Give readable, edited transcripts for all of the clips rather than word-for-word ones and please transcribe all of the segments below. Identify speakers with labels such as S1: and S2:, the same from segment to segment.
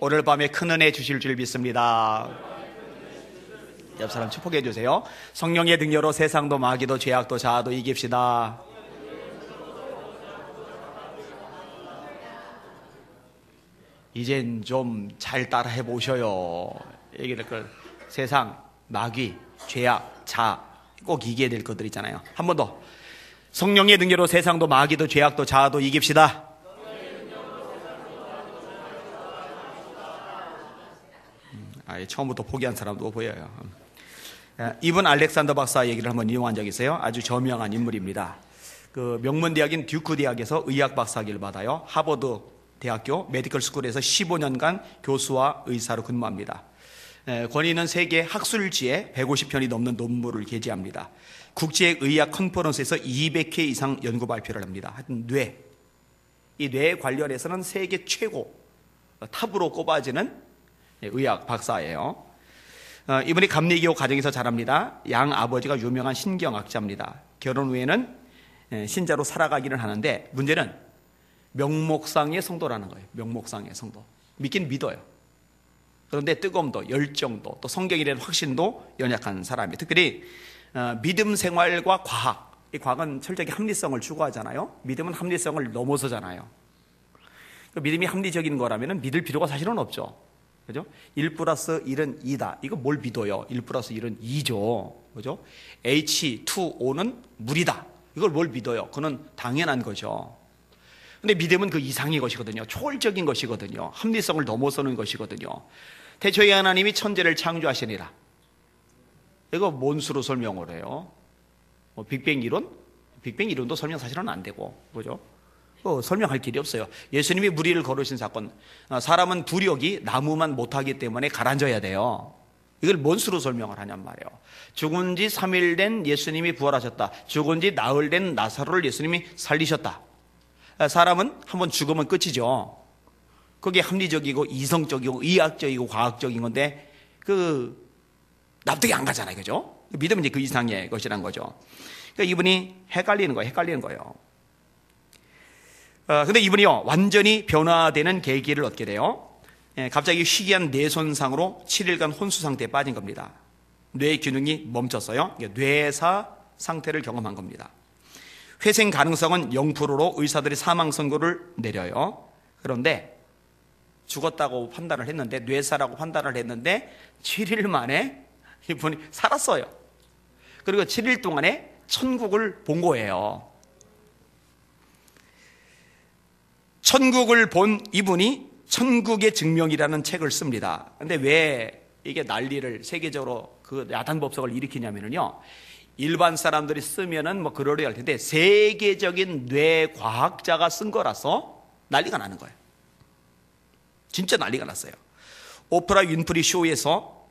S1: 오늘 밤에 큰 은혜 주실 줄 믿습니다. 옆 사람 축복해 주세요. 성령의 능력으로 세상도 마귀도 죄악도 자아도 이깁시다. 이젠 좀 잘 따라해 보셔요. 얘기를 세상, 마귀, 죄악, 자아 꼭 이겨야 될 것들 있잖아요. 한 번 더. 성령의 능력으로 세상도 마귀도 죄악도 자아도 이깁시다. 처음부터 포기한 사람도 보여요. 이분 알렉산더 박사 얘기를 한번 이용한 적이 있어요. 아주 저명한 인물입니다. 그 명문대학인 듀크 대학에서 의학 박사학위를 받아요. 하버드 대학교 메디컬 스쿨에서 15년간 교수와 의사로 근무합니다. 권위는 세계 학술지에 150편이 넘는 논문을 게재합니다. 국제의학 컨퍼런스에서 200회 이상 연구 발표를 합니다. 하여튼 이 뇌 관련해서는 세계 최고 탑으로 꼽아지는 의학 박사예요. 이분이 감리교 가정에서 자랍니다. 양 아버지가 유명한 신경학자입니다. 결혼 후에는 신자로 살아가기는 하는데 문제는 명목상의 성도라는 거예요. 명목상의 성도. 믿긴 믿어요. 그런데 뜨거움도 열정도 또 성경에 대한 확신도 연약한 사람이에요. 특별히 믿음 생활과 과학. 이 과학은 철저히 합리성을 추구하잖아요. 믿음은 합리성을 넘어서잖아요. 믿음이 합리적인 거라면 믿을 필요가 사실은 없죠. 그죠? 1 플러스 1은 2다. 이거 뭘 믿어요? 1 플러스 1은 2죠. 그죠? H2O는 물이다. 이걸 뭘 믿어요? 그건 당연한 거죠. 근데 믿음은 그 이상의 것이거든요. 초월적인 것이거든요. 합리성을 넘어서는 것이거든요. 태초에 하나님이 천지를 창조하시니라. 이거 뭔 수로 설명을 해요? 빅뱅 이론? 빅뱅 이론도 설명 사실은 안 되고, 그죠? 설명할 길이 없어요. 예수님이 무리를 걸으신 사건, 사람은 부력이 나무만 못하기 때문에 가라앉아야 돼요. 이걸 뭔 수로 설명을 하냔 말이에요. 죽은 지 3일 된 예수님이 부활하셨다. 죽은 지 나흘 된 나사로를 예수님이 살리셨다. 사람은 한번 죽으면 끝이죠. 그게 합리적이고 이성적이고 의학적이고 과학적인 건데 납득이 안 가잖아요. 그죠? 믿음은 이제 그 이상의 것이란 거죠. 그러니까 이분이 헷갈리는 거예요. 근데 이분이요, 완전히 변화되는 계기를 얻게 돼요. 갑자기 희귀한 뇌 손상으로 7일간 혼수 상태에 빠진 겁니다. 뇌 기능이 멈췄어요. 뇌사 상태를 경험한 겁니다. 회생 가능성은 0%로 의사들이 사망 선고를 내려요. 그런데 죽었다고 판단을 했는데, 뇌사라고 판단을 했는데 7일 만에 이분이 살았어요. 그리고 7일 동안에 천국을 본 거예요. 천국을 본 이분이 천국의 증명이라는 책을 씁니다. 근데 왜 이게 난리를 세계적으로 그 야단법석을 일으키냐면요, 일반 사람들이 쓰면은 뭐 그러려 할 텐데 세계적인 뇌 과학자가 쓴 거라서 난리가 나는 거예요. 진짜 난리가 났어요. 오프라 윈프리 쇼에서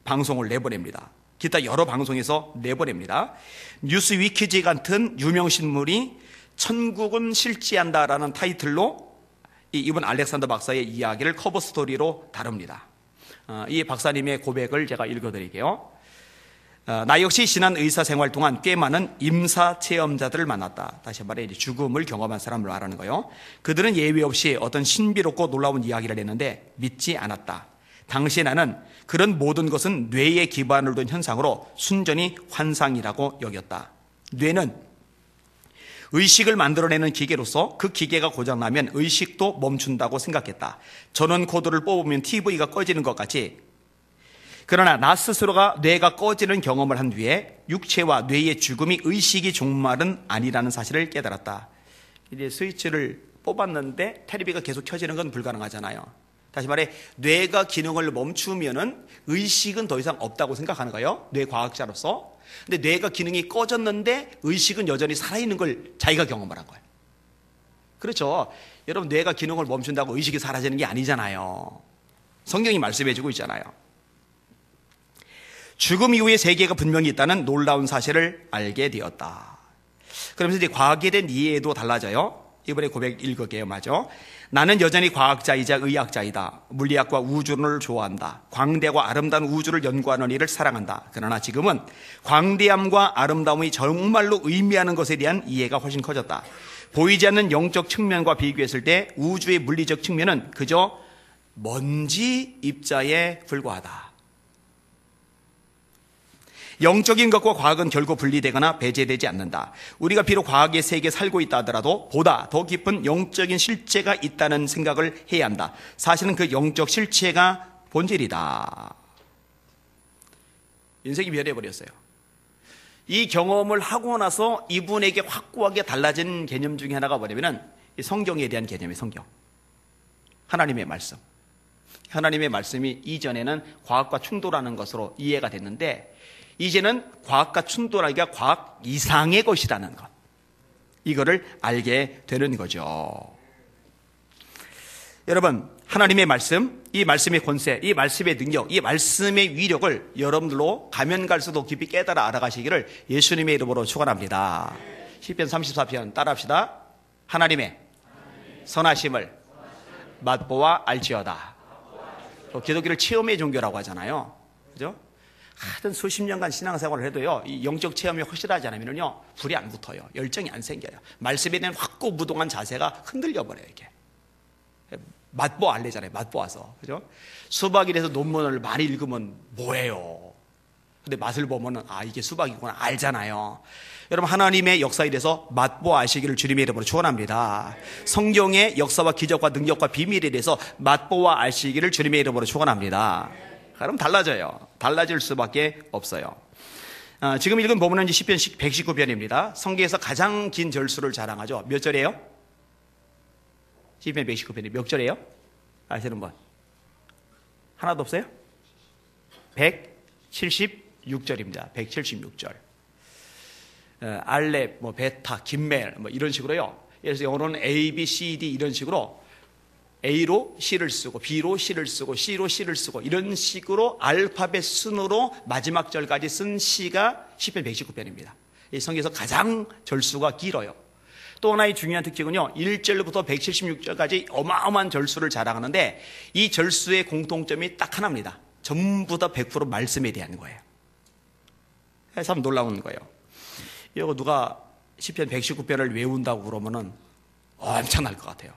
S1: 방송을 내보냅니다. 기타 여러 방송에서 내보냅니다. 뉴스 위키지 같은 유명 신문이 천국은 실지한다라는 타이틀로 이분 알렉산더 박사의 이야기를 커버 스토리로 다룹니다. 이 박사님의 고백을 제가 읽어드릴게요. 나 역시 지난 의사 생활 동안 꽤 많은 임사 체험자들을 만났다. 다시 말해 죽음을 경험한 사람을 말하는 거예요. 그들은 예외 없이 어떤 신비롭고 놀라운 이야기를 했는데 믿지 않았다. 당시 나는 그런 모든 것은 뇌에 기반을 둔 현상으로 순전히 환상이라고 여겼다. 뇌는 의식을 만들어내는 기계로서 그 기계가 고장나면 의식도 멈춘다고 생각했다. 전원 코드를 뽑으면 TV가 꺼지는 것 같이. 그러나 나 스스로가 뇌가 꺼지는 경험을 한 뒤에 육체와 뇌의 죽음이 의식이 종말은 아니라는 사실을 깨달았다. 이제 스위치를 뽑았는데 텔레비가 계속 켜지는 건 불가능하잖아요. 다시 말해 뇌가 기능을 멈추면은 의식은 더 이상 없다고 생각하는 거예요. 뇌과학자로서. 근데 뇌가 기능이 꺼졌는데 의식은 여전히 살아있는 걸 자기가 경험을 한 거예요. 그렇죠. 여러분, 뇌가 기능을 멈춘다고 의식이 사라지는 게 아니잖아요. 성경이 말씀해주고 있잖아요. 죽음 이후의 세계가 분명히 있다는 놀라운 사실을 알게 되었다. 그러면서 이제 과학에 대한 이해도 달라져요. 이번에 고백 읽을게요. 맞아. 나는 여전히 과학자이자 의학자이다. 물리학과 우주론을 좋아한다. 광대와 아름다운 우주를 연구하는 일을 사랑한다. 그러나 지금은 광대함과 아름다움이 정말로 의미하는 것에 대한 이해가 훨씬 커졌다. 보이지 않는 영적 측면과 비교했을 때 우주의 물리적 측면은 그저 먼지 입자에 불과하다. 영적인 것과 과학은 결코 분리되거나 배제되지 않는다. 우리가 비록 과학의 세계에 살고 있다 하더라도 보다 더 깊은 영적인 실체가 있다는 생각을 해야 한다. 사실은 그 영적 실체가 본질이다. 인생이 변해버렸어요. 이 경험을 하고 나서 이분에게 확고하게 달라진 개념 중에 하나가 뭐냐면은 성경에 대한 개념이에요. 성경. 하나님의 말씀. 하나님의 말씀이 이전에는 과학과 충돌하는 것으로 이해가 됐는데 이제는 과학과 충돌하기가 과학 이상의 것이라는 것, 이거를 알게 되는 거죠. 여러분, 하나님의 말씀, 이 말씀의 권세, 이 말씀의 능력, 이 말씀의 위력을 여러분들로 가면 갈수록 깊이 깨달아 알아가시기를 예수님의 이름으로 축원합니다. 시편 34편 따라합시다. 하나님의 선하심을 맛보아 알지어다. 기독교를 체험의 종교라고 하잖아요. 그죠? 하여튼 수십 년간 신앙생활을 해도요, 이 영적 체험이 확실하지 않으면요, 불이 안 붙어요. 열정이 안 생겨요. 말씀에 대한 확고무동한 자세가 흔들려 버려요, 이게. 맛보 알래잖아요. 맛보아서. 그죠? 수박일에서 논문을 많이 읽으면 뭐예요? 근데 맛을 보면은, 아, 이게 수박이구나. 알잖아요. 여러분, 하나님의 역사에 대해서 맛보 아시기를 주님의 이름으로 축원합니다. 성경의 역사와 기적과 능력과 비밀에 대해서 맛보아 아시기를 주님의 이름으로 축원합니다. 그럼 달라져요. 달라질 수밖에 없어요. 지금 읽은 본문은 시편 119편입니다. 성경에서 가장 긴 절수를 자랑하죠. 몇 절이에요? 시편 119편이 몇 절이에요? 아시는 분? 하나도 없어요? 176절입니다. 176절. 알렙, 베타, 김멜, 이런 식으로요. 예를 들어서 영어로는 A, B, C, D 이런 식으로 A로 C를 쓰고 B로 C를 쓰고 C로 C를 쓰고 이런 식으로 알파벳 순으로 마지막 절까지 쓴 시가 시편 119편입니다. 이 성경에서 가장 절수가 길어요. 또 하나의 중요한 특징은요, 1절부터 176절까지 어마어마한 절수를 자랑하는데 이 절수의 공통점이 딱 하나입니다. 전부 다 100% 말씀에 대한 거예요. 참 놀라운 거예요. 이거 누가 시편 119편을 외운다고 그러면은 엄청날 것 같아요.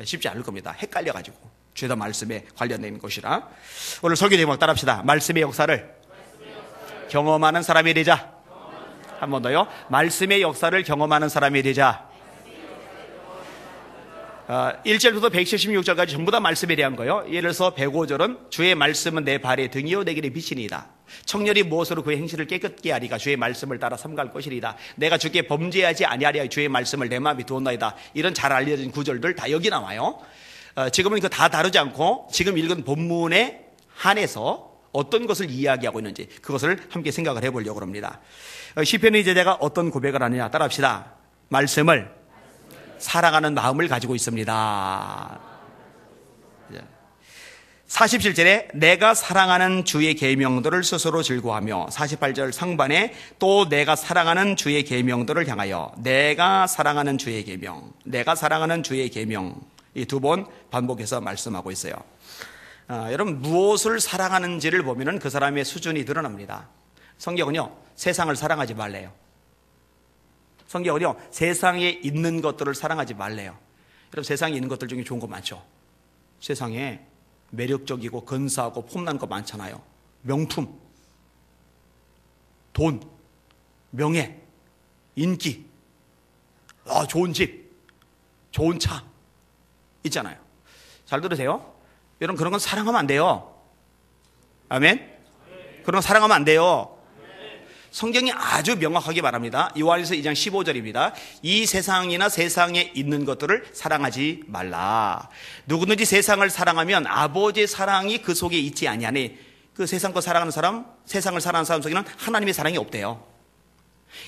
S1: 쉽지 않을 겁니다. 헷갈려가지고. 죄다 말씀에 관련된 것이라. 오늘 설교 제목 따라합시다. 말씀의 역사를 경험하는 사람이 되자. 한 번 더요. 말씀의 역사를 경험하는 사람이 되자. 1절부터 176절까지 전부 다 말씀에 대한 거예요. 예를 들어서 105절은 주의 말씀은 내 발의 등이요 내 길의 빛이니이다. 청년이 무엇으로 그의 행실을 깨끗게 하리가 주의 말씀을 따라 삼갈 것이리이다. 내가 주께 범죄하지 아니하리하 주의 말씀을 내 마음에 두었나이다. 이런 잘 알려진 구절들 다 여기 나와요. 지금은 이거 다 다루지 않고 지금 읽은 본문에 한해서 어떤 것을 이야기하고 있는지 그것을 함께 생각을 해보려고 합니다. 시편의 제자가 어떤 고백을 하느냐 따라합시다. 말씀을 사랑하는 마음을 가지고 있습니다. 47절에 내가 사랑하는 주의 계명들을 스스로 즐거워하며 48절 상반에 또 내가 사랑하는 주의 계명들을 향하여 내가 사랑하는 주의 계명, 내가 사랑하는 주의 계명 이 두 번 반복해서 말씀하고 있어요. 여러분 무엇을 사랑하는지를 보면 그 사람의 수준이 드러납니다. 성경은요 세상을 사랑하지 말래요. 성경은요 세상에 있는 것들을 사랑하지 말래요. 여러분 세상에 있는 것들 중에 좋은 거 많죠. 세상에 매력적이고 근사하고 폼난 거 많잖아요. 명품, 돈, 명예, 인기, 좋은 집, 좋은 차 있잖아요. 잘 들으세요. 여러분 그런 건 사랑하면 안 돼요. 아멘. 그런 건 사랑하면 안 돼요. 성경이 아주 명확하게 말합니다. 요한일서 2장 15절입니다. 이 세상이나 세상에 있는 것들을 사랑하지 말라. 누구든지 세상을 사랑하면 아버지의 사랑이 그 속에 있지 아니하니 그 세상 거 사랑하는 사람, 세상을 사랑하는 사람 속에는 하나님의 사랑이 없대요.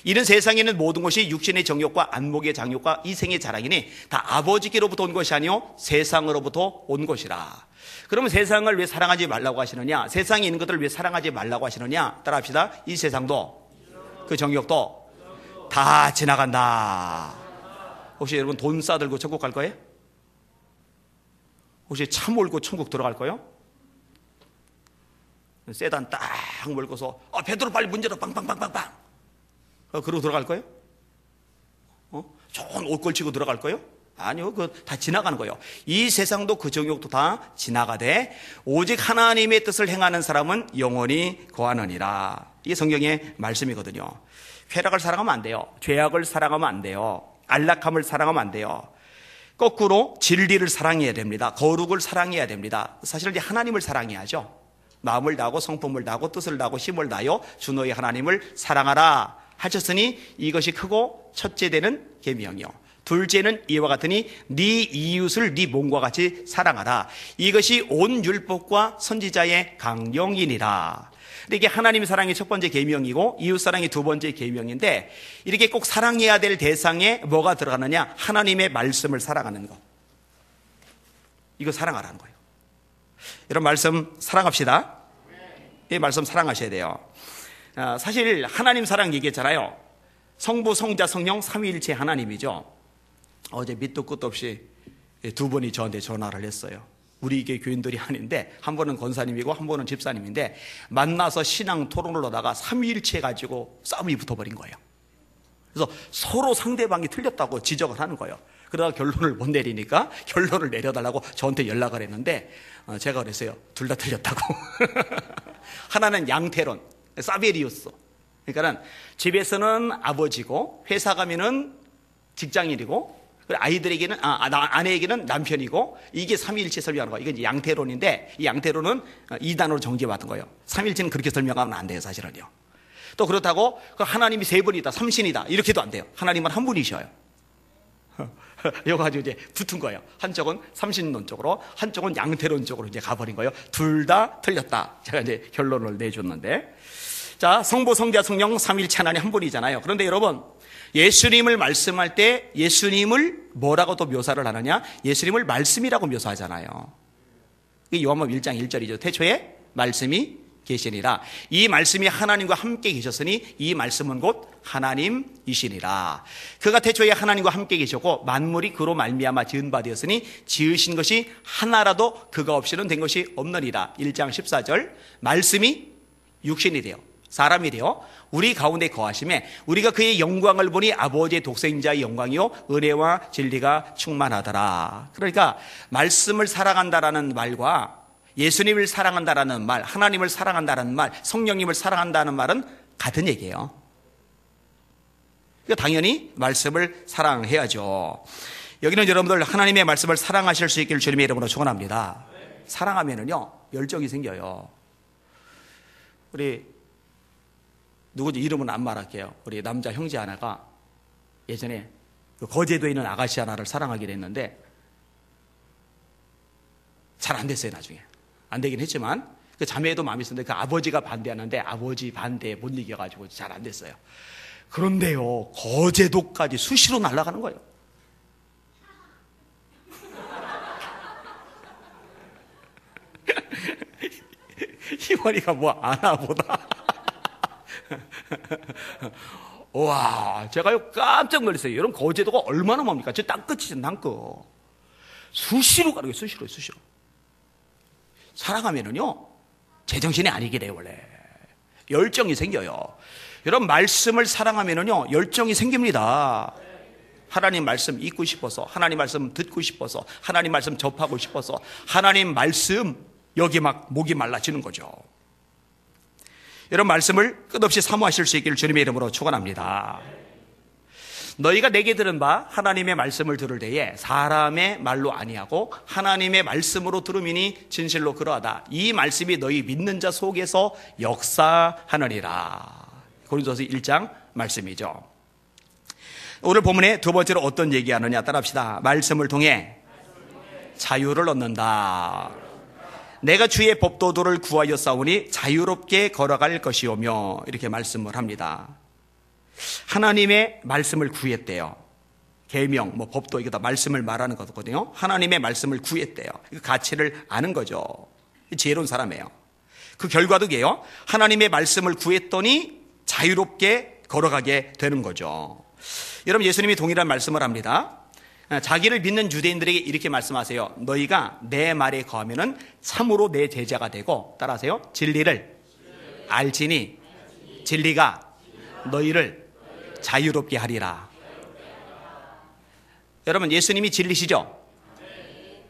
S1: 이런 세상에 있는 모든 것이 육신의 정욕과 안목의 장욕과 이생의 자랑이니 다 아버지께로부터 온 것이 아니요 세상으로부터 온 것이라. 그러면 세상을 왜 사랑하지 말라고 하시느냐? 세상에 있는 것들을 왜 사랑하지 말라고 하시느냐? 따라합시다. 이 세상도 그 정욕도 다 지나간다. 혹시 여러분 돈 싸들고 천국 갈 거예요? 혹시 차 몰고 천국 들어갈 거예요? 세단 딱 몰고서 베드로 빨리 문 열어 빵빵빵빵빵 그러고 들어갈 거예요? 좋은 옷 걸치고 들어갈 거예요? 아니요, 그거 다 지나가는 거예요. 이 세상도 그 정욕도 다 지나가되 오직 하나님의 뜻을 행하는 사람은 영원히 거하느니라. 이게 성경의 말씀이거든요. 쾌락을 사랑하면 안 돼요. 죄악을 사랑하면 안 돼요. 안락함을 사랑하면 안 돼요. 거꾸로 진리를 사랑해야 됩니다. 거룩을 사랑해야 됩니다. 사실 이제 하나님을 사랑해야죠. 마음을 다하고 성품을 다하고 뜻을 다하고 힘을 다하여 주 너희 하나님을 사랑하라 하셨으니 이것이 크고 첫째 되는 계명이요. 둘째는 이와 같으니 네 이웃을 네 몸과 같이 사랑하라. 이것이 온 율법과 선지자의 강령이니라. 이게 하나님 사랑이 첫 번째 계명이고 이웃 사랑이 두 번째 계명인데 이렇게 꼭 사랑해야 될 대상에 뭐가 들어가느냐? 하나님의 말씀을 사랑하는 거. 이거 사랑하라는 거예요. 이런 말씀 사랑합시다. 이 말씀 사랑하셔야 돼요. 사실 하나님 사랑 얘기했잖아요. 성부, 성자, 성령 삼위일체 하나님이죠. 어제 밑도 끝도 없이 두 분이 저한테 전화를 했어요. 우리 이게 교인들이 아닌데 한 분은 권사님이고 한 분은 집사님인데 만나서 신앙 토론을 하다가 삼위일체 가지고 싸움이 붙어버린 거예요. 그래서 서로 상대방이 틀렸다고 지적을 하는 거예요. 그러다가 결론을 못 내리니까 결론을 내려달라고 저한테 연락을 했는데 제가 그랬어요. 둘 다 틀렸다고. 하나는 양태론, 사베리우스. 그러니까 집에서는 아버지고 회사 가면은 직장인이고 아이들에게는 아내에게는 남편이고 이게 삼위일체 설명하는 거예요. 이건 양태론인데 이 양태론은 이단으로 정죄받은 거예요. 삼위일체는 그렇게 설명하면 안 돼요, 사실은요. 또 그렇다고 하나님이 세 분이다, 삼신이다 이렇게도 안 돼요. 하나님은 한 분이셔요. 이거 가지고 이제 붙은 거예요. 한쪽은 삼신론 쪽으로, 한쪽은 양태론 쪽으로 이제 가버린 거예요. 둘 다 틀렸다. 제가 이제 결론을 내줬는데, 자, 성부, 성자, 성령 삼위일체 하나님 한 분이잖아요. 그런데 여러분, 예수님을 말씀할 때 예수님을 뭐라고 또 묘사를 하느냐? 예수님을 말씀이라고 묘사하잖아요. 이게 요한복음 1장 1절이죠. 태초에 말씀이 계시니라. 이 말씀이 하나님과 함께 계셨으니 이 말씀은 곧 하나님이시니라. 그가 태초에 하나님과 함께 계셨고 만물이 그로 말미암아 지은 바 되었으니 지으신 것이 하나라도 그가 없이는 된 것이 없느니라. 1장 14절 말씀이 육신이 되어 사람이 되어 우리 가운데 거하심에 우리가 그의 영광을 보니 아버지의 독생자의 영광이요 은혜와 진리가 충만하더라. 그러니까 말씀을 사랑한다라는 말과 예수님을 사랑한다라는 말, 하나님을 사랑한다라는 말, 성령님을 사랑한다는 말은 같은 얘기예요. 그러니까 당연히 말씀을 사랑해야죠. 여기는 여러분들 하나님의 말씀을 사랑하실 수 있기를 주님의 이름으로 축원합니다. 사랑하면은요 열정이 생겨요. 우리 누구지 이름은 안 말할게요. 우리 남자 형제 하나가 예전에 거제도에 있는 아가씨 하나를 사랑하게 됐는데 잘 안 됐어요. 나중에 안 되긴 했지만 그 자매도 마음이 있었는데 그 아버지가 반대하는데 아버지 반대에 못 이겨가지고 잘 안 됐어요. 그런데요 거제도까지 수시로 날아가는 거예요. 희원이가 뭐 아나보다. 와, 제가요 깜짝 놀랐어요. 여러분 거제도가 얼마나 멉니까? 저 땅끝이죠, 땅끝. 수시로 가는 거예요, 수시로. 사랑하면은요 제정신이 아니게 돼요. 원래 열정이 생겨요. 여러분 말씀을 사랑하면은요 열정이 생깁니다. 하나님 말씀 읽고 싶어서, 하나님 말씀 듣고 싶어서, 하나님 말씀 접하고 싶어서, 하나님 말씀 여기 막 목이 말라지는 거죠. 이런 말씀을 끝없이 사모하실 수 있기를 주님의 이름으로 축원합니다. 너희가 내게 들은 바 하나님의 말씀을 들을 때에 사람의 말로 아니하고 하나님의 말씀으로 들음이니 진실로 그러하다. 이 말씀이 너희 믿는 자 속에서 역사하느니라. 고린도서 1장 말씀이죠. 오늘 본문의 두 번째로 어떤 얘기하느냐 따라합시다. 말씀을 통해 자유를 얻는다. 내가 주의 법도들을 구하여 싸우니 자유롭게 걸어갈 것이오며 이렇게 말씀을 합니다. 하나님의 말씀을 구했대요. 계명, 법도 이거 다 말씀을 말하는 거거든요. 하나님의 말씀을 구했대요. 그 가치를 아는 거죠. 지혜로운 사람이에요. 그 결과도 이게요. 하나님의 말씀을 구했더니 자유롭게 걸어가게 되는 거죠. 여러분 예수님이 동일한 말씀을 합니다. 자기를 믿는 유대인들에게 이렇게 말씀하세요. 너희가 내 말에 거하면은 참으로 내 제자가 되고 따라하세요. 진리를 알지니 진리가 너희를 자유롭게 하리라. 여러분, 예수님이 진리시죠?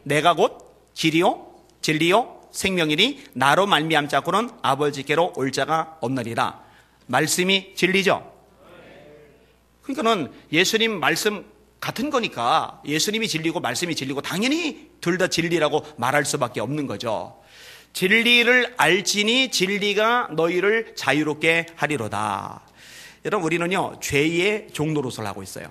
S1: 내가 곧 길이요 진리요 생명이니 나로 말미암지 않고는 아버지께로 올 자가 없느니라. 말씀이 진리죠? 그러니까는 예수님 말씀 같은 거니까 예수님이 진리고 말씀이 진리고 당연히 둘 다 진리라고 말할 수밖에 없는 거죠. 진리를 알지니 진리가 너희를 자유롭게 하리로다. 여러분, 우리는요 죄의 종노릇을 하고 있어요.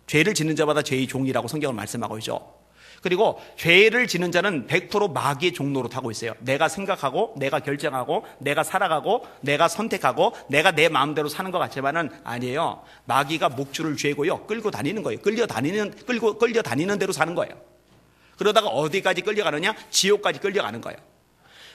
S1: 죄를 짓는 자마다 죄의 종이라고 성경은 말씀하고 있죠. 그리고 죄를 짓는 자는 100% 마귀의 종노릇 하고 있어요. 내가 생각하고 내가 결정하고 내가 살아가고 내가 선택하고 내가 내 마음대로 사는 것 같지만은 아니에요. 마귀가 목줄을 쥐고요 끌고 다니는 거예요. 끌려 다니는 대로 사는 거예요. 그러다가 어디까지 끌려가느냐? 지옥까지 끌려가는 거예요.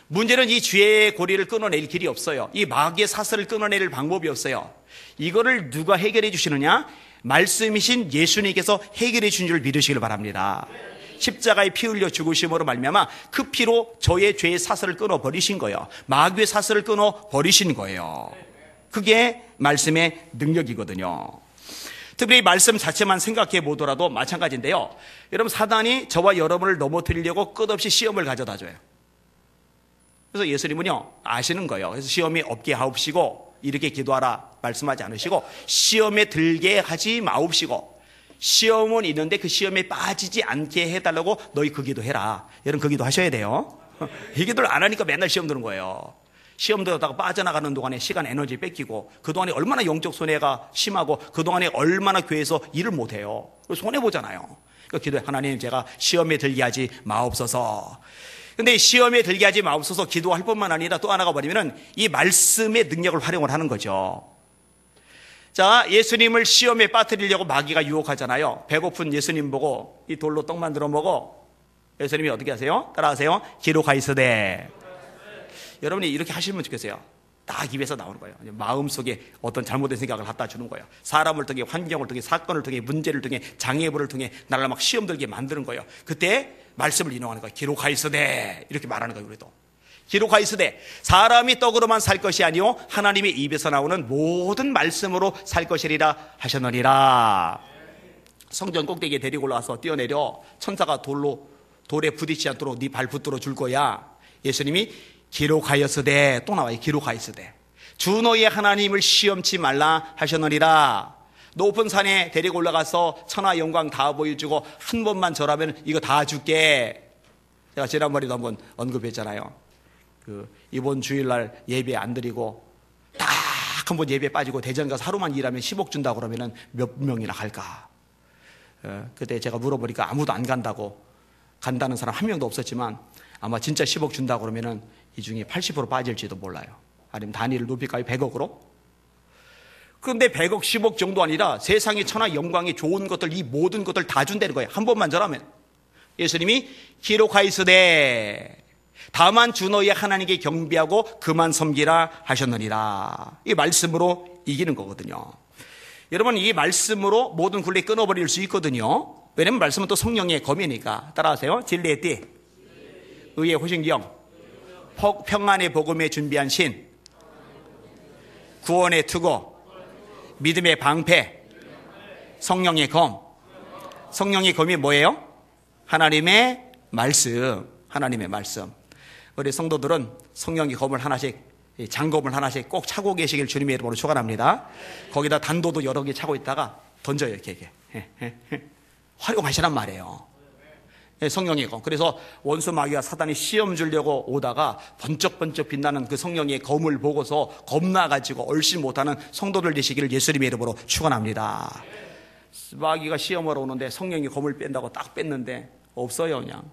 S1: 문제는 이 죄의 고리를 끊어낼 길이 없어요. 이 마귀의 사슬을 끊어낼 방법이 없어요. 이거를 누가 해결해 주시느냐? 말씀이신 예수님께서 해결해 주신 줄 믿으시길 바랍니다. 십자가에 피 흘려 죽으심으로 말미암아 그 피로 저의 죄의 사슬을 끊어버리신 거예요. 마귀의 사슬을 끊어버리신 거예요. 그게 말씀의 능력이거든요. 특별히 말씀 자체만 생각해 보더라도 마찬가지인데요. 여러분, 사단이 저와 여러분을 넘어뜨리려고 끝없이 시험을 가져다 줘요. 그래서 예수님은요 아시는 거예요. 그래서 시험이 없게 하옵시고 이렇게 기도하라 말씀하지 않으시고 시험에 들게 하지 마옵시고 시험은 있는데 그 시험에 빠지지 않게 해달라고 너희 그 기도해라. 여러분, 그 기도 하셔야 돼요. 이 기도를 안 하니까 맨날 시험 드는 거예요. 시험 들었다가 빠져나가는 동안에 시간 에너지 뺏기고 그동안에 얼마나 영적 손해가 심하고 그동안에 얼마나 교회에서 일을 못해요. 손해보잖아요. 그러니까 기도해. 하나님, 제가 시험에 들게 하지 마옵소서. 근데 시험에 들게 하지 마옵소서 기도할 뿐만 아니라 또 하나가 뭐냐면은 이 말씀의 능력을 활용을 하는 거죠. 자, 예수님을 시험에 빠뜨리려고 마귀가 유혹하잖아요. 배고픈 예수님 보고 이 돌로 떡 만들어 먹어. 예수님이 어떻게 하세요? 따라하세요. 기록하였으되. 여러분이 이렇게 하시면 좋겠어요. 딱 입에서 나오는 거예요. 마음속에 어떤 잘못된 생각을 갖다 주는 거예요. 사람을 통해, 환경을 통해, 사건을 통해, 문제를 통해, 장애물을 통해 나를 막 시험 들게 만드는 거예요. 그때 말씀을 인용하는 거예요. 기록하였으되 이렇게 말하는 거예요. 우리도 기록하였으되 사람이 떡으로만 살 것이 아니요 하나님의 입에서 나오는 모든 말씀으로 살 것이리라 하셨느니라. 성전 꼭대기에 데리고 올라와서 뛰어내려 천사가 돌에 부딪히지 않도록 네 발 붙들어 줄 거야. 예수님이 기록하였으되 또 나와요. 기록하였으되 주 너희의 하나님을 시험치 말라 하셨느니라. 높은 산에 데리고 올라가서 천하 영광 다 보여주고 한 번만 절하면 이거 다 줄게. 제가 지난번에도 한번 언급했잖아요. 이번 주일날 예배 안 드리고 딱 한 번 예배 빠지고 대전 가서 하루만 일하면 10억 준다고 그러면 몇 명이나 갈까? 그때 제가 물어보니까 아무도 안 간다고, 간다는 사람 한 명도 없었지만 아마 진짜 10억 준다고 그러면 이 중에 80% 빠질지도 몰라요. 아니면 단위를 높일까요? 100억으로? 그런데 100억, 10억 정도 아니라 세상의 천하 영광의 좋은 것들, 이 모든 것들 다 준다는 거예요. 한 번만 절하면. 예수님이 기록하였으되 다만 주 너희의 하나님께 경배하고 그만 섬기라 하셨느니라. 이 말씀으로 이기는 거거든요. 여러분, 이 말씀으로 모든 굴레 끊어버릴 수 있거든요. 왜냐면 말씀은 또 성령의 검이니까. 따라하세요. 진리의 띠, 의의 호신경, 평안의 복음에 준비한 신, 구원의 투고, 믿음의 방패, 성령의 검. 성령의 검이 뭐예요? 하나님의 말씀. 하나님의 말씀. 우리 성도들은 성령의 검을 하나씩, 장검을 하나씩 꼭 차고 계시길 주님의 이름으로 축원합니다. 거기다 단도도 여러 개 차고 있다가 던져요. 이렇게 활용하시란 말이에요. 성령의 검. 그래서 원수 마귀와 사단이 시험 주려고 오다가 번쩍번쩍 빛나는 그 성령의 검을 보고서 겁나가지고 얼씬 못하는 성도들 되시기를 예수님의 이름으로 축원합니다. 마귀가 시험하러 오는데 성령의 검을 뺀다고 딱 뺐는데 없어요. 그냥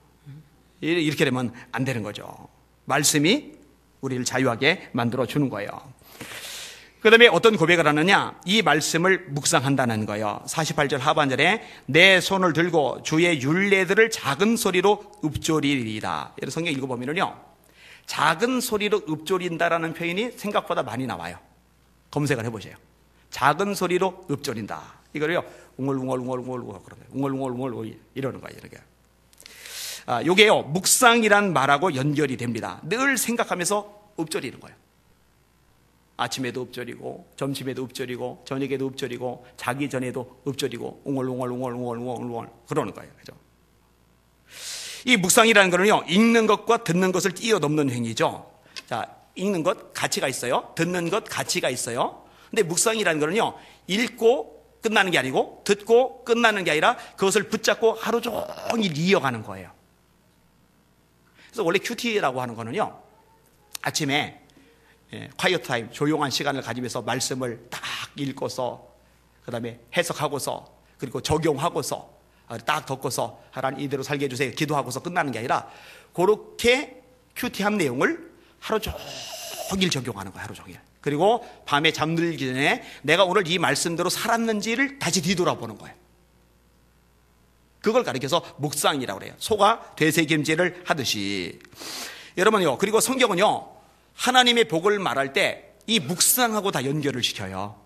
S1: 이렇게 되면 안 되는 거죠. 말씀이 우리를 자유하게 만들어주는 거예요. 그 다음에 어떤 고백을 하느냐, 이 말씀을 묵상한다는 거예요. 48절 하반절에 내 손을 들고 주의 율례들을 작은 소리로 읊조리리이다. 여러분 성경 읽어보면요, 작은 소리로 읊조린다라는 표현이 생각보다 많이 나와요. 검색을 해보세요. 작은 소리로 읊조린다. 이거를요 웅얼웅얼웅얼웅얼 웅얼웅얼웅얼 이러는 거예요. 이렇게. 요게요 묵상이란 말하고 연결이 됩니다. 늘 생각하면서 읊조리는 거예요. 아침에도 읊조리고 점심에도 읊조리고 저녁에도 읊조리고 자기 전에도 읊조리고 웅얼웅얼 그러는 거예요. 그죠? 이 묵상이라는 거는요, 읽는 것과 듣는 것을 뛰어넘는 행위죠. 자, 읽는 것 가치가 있어요. 듣는 것 가치가 있어요. 근데 묵상이라는 거는요, 읽고 끝나는 게 아니고 듣고 끝나는 게 아니라 그것을 붙잡고 하루 종일 이어가는 거예요. 그래서 원래 큐티라고 하는 거는요, 아침에 콰이어 타임, 조용한 시간을 가지면서 말씀을 딱 읽고서 그 다음에 해석하고서 그리고 적용하고서 딱 덮고서 하나님 이대로 살게 해주세요 기도하고서 끝나는 게 아니라 그렇게 큐티한 내용을 하루 종일 적용하는 거예요. 하루 종일. 그리고 밤에 잠들기 전에 내가 오늘 이 말씀대로 살았는지를 다시 뒤돌아보는 거예요. 그걸 가리켜서 묵상이라고 그래요. 소가 되새김질을 하듯이. 여러분요, 그리고 성경은요, 하나님의 복을 말할 때 이 묵상하고 다 연결을 시켜요.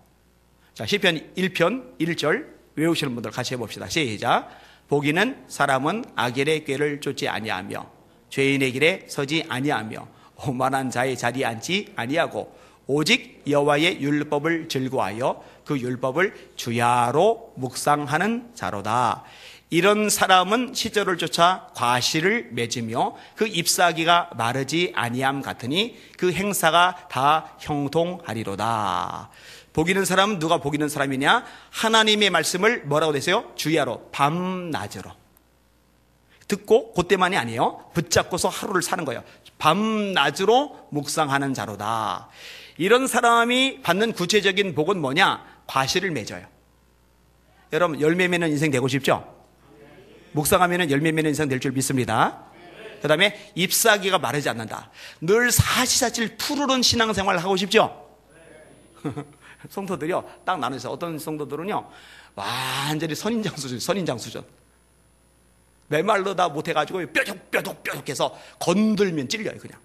S1: 자, 시편 1편 1절 외우시는 분들 같이 해봅시다. 시작. 복이는 사람은 악인의 꾀를 쫓지 아니하며 죄인의 길에 서지 아니하며 오만한 자의 자리에 앉지 아니하고 오직 여호와의 율법을 즐거워하여 그 율법을 주야로 묵상하는 자로다. 이런 사람은 시절을 쫓아 과실을 맺으며 그 잎사귀가 마르지 아니함 같으니 그 행사가 다 형통하리로다. 복 있는 사람은 누가 복 있는 사람이냐? 하나님의 말씀을 뭐라고 되세요? 주야로, 밤낮으로 듣고 그때만이 아니에요. 붙잡고서 하루를 사는 거예요. 밤낮으로 묵상하는 자로다. 이런 사람이 받는 구체적인 복은 뭐냐? 과실을 맺어요. 여러분, 열매 맺는 인생 되고 싶죠? 묵상하면 열매 맺는 인생 될 줄 믿습니다. 그 다음에 잎사귀가 마르지 않는다. 늘 사시사철 푸르른 신앙생활을 하고 싶죠? 성도들이요, 딱 나눠서 어떤 성도들은요, 완전히 선인장 수준. 메말르다 못해가지고 뾰족해서 건들면 찔려요, 그냥.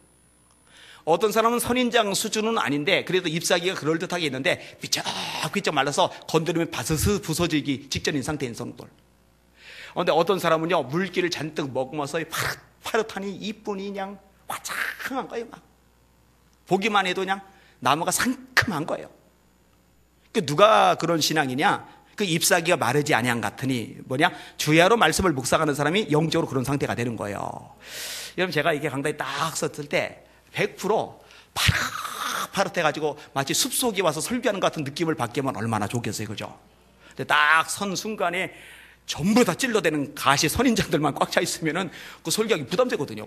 S1: 어떤 사람은 선인장 수준은 아닌데 그래도 잎사귀가 그럴듯하게 있는데 삐쩍 말라서 건드리면 바스스 부서지기 직전인 상태인 성도들. 그런데 어떤 사람은요, 물기를 잔뜩 머금어서 파릇하니 이쁜이 그냥 화창한 거예요. 막 보기만 해도 그냥 나무가 상큼한 거예요. 누가 그런 신앙이냐? 그 잎사귀가 마르지 아니한 같으니 뭐냐? 주야로 말씀을 묵상하는 사람이 영적으로 그런 상태가 되는 거예요. 여러분, 제가 이렇게 강단에 딱 썼을 때 100% 파릇해가지고 마치 숲속에 와서 설교하는 것 같은 느낌을 받기만 얼마나 좋겠어요, 그죠? 근데 딱 선 순간에 전부 다 찔러대는 가시 선인장들만 꽉 차 있으면은 그 설교하기 부담되거든요.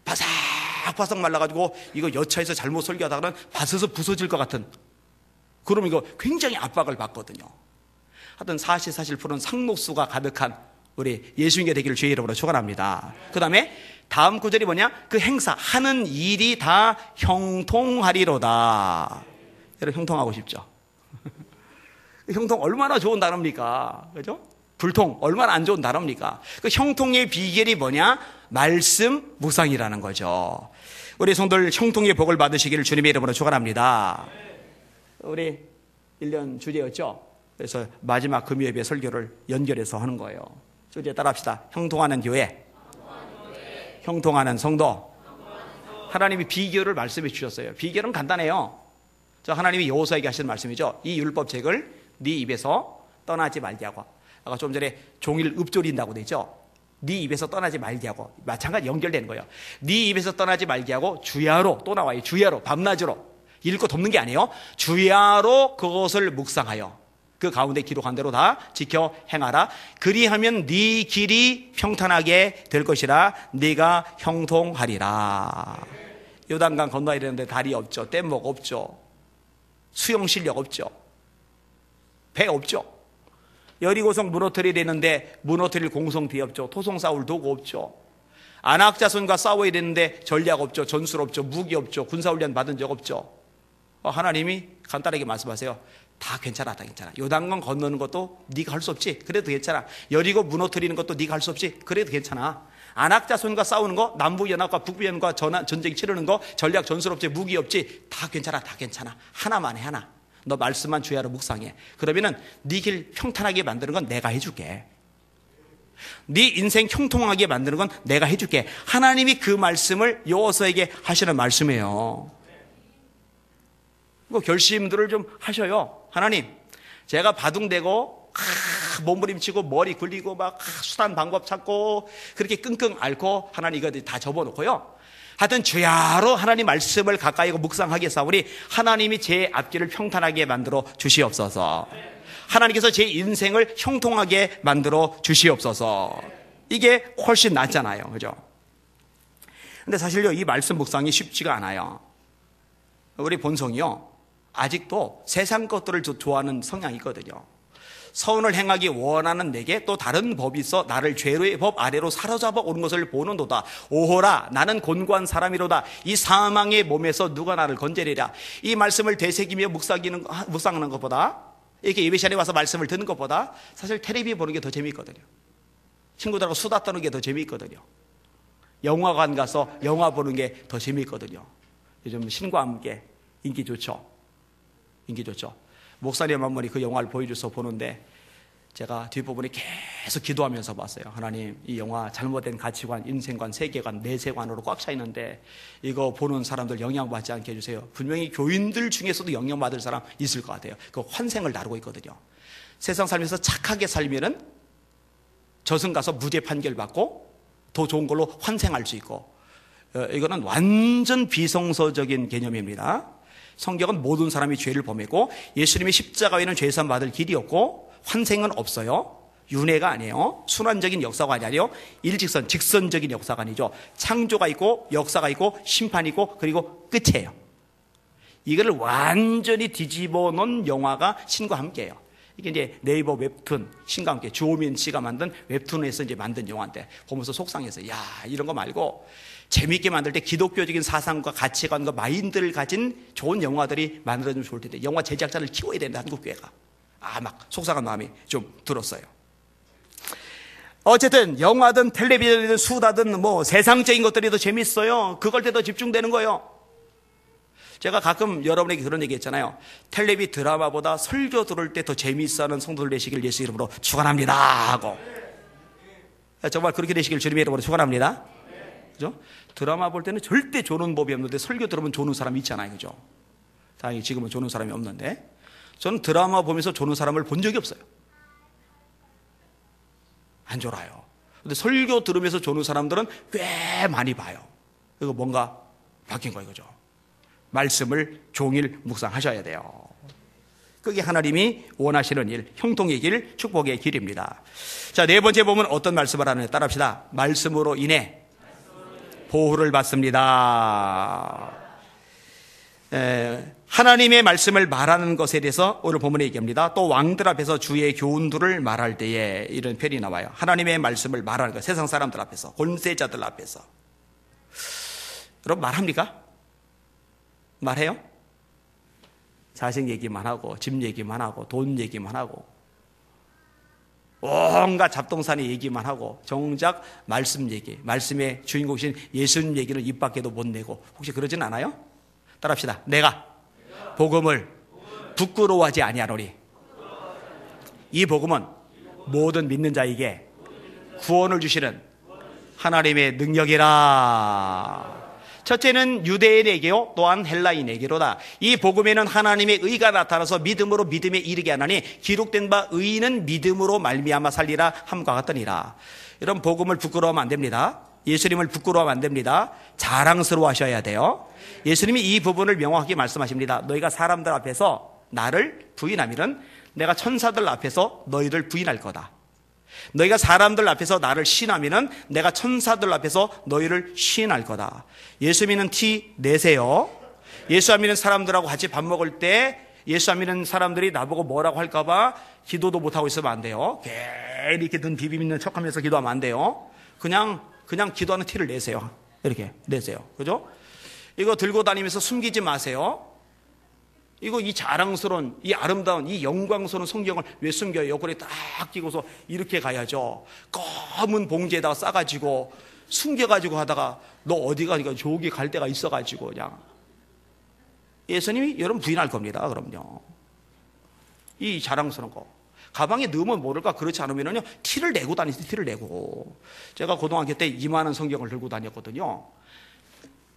S1: 바삭바삭 말라가지고 이거 여차해서 잘못 설교하다가는 바스스 부서질 것 같은. 그러면 이거 굉장히 압박을 받거든요. 하여튼 사실 푸른 상록수가 가득한 우리 예수님께 되기를 주의 이름으로 축원합니다. 그 다음에 다음 구절이 뭐냐? 그 행사, 하는 일이 다 형통하리로다. 여러분, 형통하고 싶죠? 형통 얼마나 좋은 단어입니까? 그죠? 불통 얼마나 안 좋은 단어입니까? 그 형통의 비결이 뭐냐? 말씀 묵상이라는 거죠. 우리 성도들 형통의 복을 받으시기를 주님의 이름으로 축원합니다. 우리 1년 주제였죠. 그래서 마지막 금요일에 설교를 연결해서 하는 거예요. 주제 따라합시다. 형통하는 교회, 형통하는 성도. 하나님이 비결을 말씀해 주셨어요. 비결은 간단해요. 하나님이 여호수아에게 하시는 말씀이죠. 이 율법책을 네 입에서 떠나지 말게 하고, 아까 좀 전에 종일 읊조린다고 되죠. 네 입에서 떠나지 말게 하고, 마찬가지 연결되는 거예요. 네 입에서 떠나지 말게 하고 주야로, 또 나와요. 주야로, 밤낮으로 읽고 덮는 게 아니에요. 주야로 그것을 묵상하여 그 가운데 기록한 대로 다 지켜 행하라. 그리하면 네 길이 평탄하게 될 것이라. 네가 형통하리라. 요단강 건너야 되는데 다리 없죠. 뗏목 없죠. 수영 실력 없죠. 배 없죠. 여리고성 무너뜨려야 되는데 무너뜨릴 공성비 없죠. 토성 싸울 도구 없죠. 안악자손과 싸워야 되는데 전략 없죠. 전술 없죠. 무기 없죠. 군사훈련 받은 적 없죠. 하나님이 간단하게 말씀하세요. 다 괜찮아, 다 괜찮아. 요단강 건너는 것도 네가 할 수 없지. 그래도 괜찮아. 여리고 무너뜨리는 것도 네가 할 수 없지. 그래도 괜찮아. 안악자손과 싸우는 거, 남북연합과 북부연합과 전쟁 치르는 거, 전략 전술 없지, 무기 없지. 다 괜찮아, 다 괜찮아. 하나만 해, 하나. 너 말씀만 주야로 묵상해. 그러면은 네 길 평탄하게 만드는 건 내가 해줄게. 네 인생 형통하게 만드는 건 내가 해줄게. 하나님이 그 말씀을 여호수아에게 하시는 말씀이에요. 그 결심들을 좀 하셔요. 하나님, 제가 바둥대고 몸부림치고 머리 굴리고 막 수단 방법 찾고 그렇게 끙끙 앓고 하나님 이거 다 접어놓고요. 하여튼 주야로 하나님 말씀을 가까이 묵상하겠사오니 하나님이 제 앞길을 평탄하게 만들어 주시옵소서. 하나님께서 제 인생을 형통하게 만들어 주시옵소서. 이게 훨씬 낫잖아요. 그죠? 근데 사실요, 이 말씀 묵상이 쉽지가 않아요. 우리 본성이요, 아직도 세상 것들을 좋아하는 성향이 있거든요. 선을 행하기 원하는 내게 또 다른 법이 있어 나를 죄의 법 아래로 사로잡아 오는 것을 보는도다. 오호라, 나는 곤고한 사람이로다. 이 사망의 몸에서 누가 나를 건져내랴. 이 말씀을 되새기며 묵상하는 것보다, 이렇게 예배 시간에 와서 말씀을 듣는 것보다 사실 텔레비 보는 게 더 재미있거든요. 친구들하고 수다 떠는 게 더 재미있거든요. 영화관 가서 영화 보는 게 더 재미있거든요. 요즘 신과 함께 인기 좋죠. 인기 좋죠. 목사님 한 분이 그 영화를 보여줘서 보는데 제가 뒷부분에 계속 기도하면서 봤어요. 하나님, 이 영화 잘못된 가치관, 인생관, 세계관, 내세관으로 꽉 차 있는데 이거 보는 사람들 영향받지 않게 해주세요. 분명히 교인들 중에서도 영향받을 사람 있을 것 같아요. 그 환생을 다루고 있거든요. 세상 살면서 착하게 살면은 저승 가서 무죄 판결 받고 더 좋은 걸로 환생할 수 있고, 이거는 완전 비성서적인 개념입니다. 성경은 모든 사람이 죄를 범했고 예수님이 십자가 외에는 죄산 받을 길이 없고 환생은 없어요. 윤회가 아니에요. 순환적인 역사가 아니에요. 일직선, 직선적인 역사가 아니죠. 창조가 있고 역사가 있고 심판이 있고 그리고 끝이에요. 이거를 완전히 뒤집어 놓은 영화가 신과 함께예요. 이게 이제 네이버 웹툰, 신과 함께 주호민 씨가 만든 웹툰에서 이제 만든 영화인데 보면서 속상해서, 야, 이런 거 말고 재미있게 만들 때 기독교적인 사상과 가치관과 마인드를 가진 좋은 영화들이 만들어지면 좋을 텐데 영화 제작자를 키워야 된다, 한국교회가. 막 속상한 마음이 좀 들었어요. 어쨌든 영화든 텔레비전이든 수다든 뭐 세상적인 것들이 더 재밌어요. 그걸 때 더 집중되는 거예요. 제가 가끔 여러분에게 그런 얘기 했잖아요. 텔레비 드라마보다 설교 들을 때 더 재미있어하는 성도들 되시길 예수 이름으로 축원합니다 하고, 정말 그렇게 되시길 주님의 이름으로 축원합니다. 그죠? 드라마 볼 때는 절대 조는 법이 없는데 설교 들으면 조는 사람이 있잖아요. 그죠? 다행히 지금은 조는 사람이 없는데, 저는 드라마 보면서 조는 사람을 본 적이 없어요. 안 졸아요. 근데 설교 들으면서 조는 사람들은 꽤 많이 봐요. 이거 뭔가 바뀐 거예요. 그죠? 말씀을 종일 묵상하셔야 돼요. 그게 하나님이 원하시는 일, 형통의 길, 축복의 길입니다. 자, 네 번째 보면 어떤 말씀을 하느냐 따라합시다. 말씀으로 인해 보호를 받습니다. 하나님의 말씀을 말하는 것에 대해서 오늘 본문에 얘기합니다. 또 왕들 앞에서 주의 교훈들을 말할 때에 이런 표현이 나와요. 하나님의 말씀을 말하는 것, 세상 사람들 앞에서, 권세자들 앞에서. 여러분 말합니까? 말해요? 자식 얘기만 하고 집 얘기만 하고 돈 얘기만 하고 온갖 잡동사니 얘기만 하고 정작 말씀 얘기, 말씀의 주인공이신 예수님 얘기는 입 밖에도 못 내고, 혹시 그러진 않아요? 따라합시다. 내가 복음을 부끄러워하지 아니하노니 이 복음은 모든 믿는 자에게 구원을 주시는 하나님의 능력이라. 첫째는 유대인에게요, 또한 헬라인에게로다. 이 복음에는 하나님의 의가 나타나서 믿음으로 믿음에 이르게 하나니 기록된 바 의인은 믿음으로 말미암아 살리라 함과 같더니라. 이런 복음을 부끄러워하면 안 됩니다. 예수님을 부끄러워하면 안 됩니다. 자랑스러워 하셔야 돼요. 예수님이 이 부분을 명확하게 말씀하십니다. 너희가 사람들 앞에서 나를 부인하면은 내가 천사들 앞에서 너희를 부인할 거다. 너희가 사람들 앞에서 나를 시인하면은 내가 천사들 앞에서 너희를 시인할 거다. 예수 믿는 티 내세요. 예수 안 믿는 사람들하고 같이 밥 먹을 때 예수 안 믿는 사람들이 나보고 뭐라고 할까봐 기도도 못하고 있으면 안 돼요. 괜히 이렇게 눈 비비는 척하면서 기도하면 안 돼요. 그냥 기도하는 티를 내세요. 이렇게 내세요. 그죠? 이거 들고 다니면서 숨기지 마세요. 이거 이 자랑스러운, 이 아름다운, 이 영광스러운 성경을 왜 숨겨요? 옆구리에 딱 끼고서 이렇게 가야죠. 검은 봉지에다가 싸가지고 숨겨가지고 하다가 너 어디 가니까 저기 갈 데가 있어가지고 그냥. 예수님이 여러분 부인할 겁니다. 그럼요. 이 자랑스러운 거. 가방에 넣으면 모를까? 그렇지 않으면요 티를 내고 다니세요. 티를 내고. 제가 고등학교 때 이만한 성경을 들고 다녔거든요.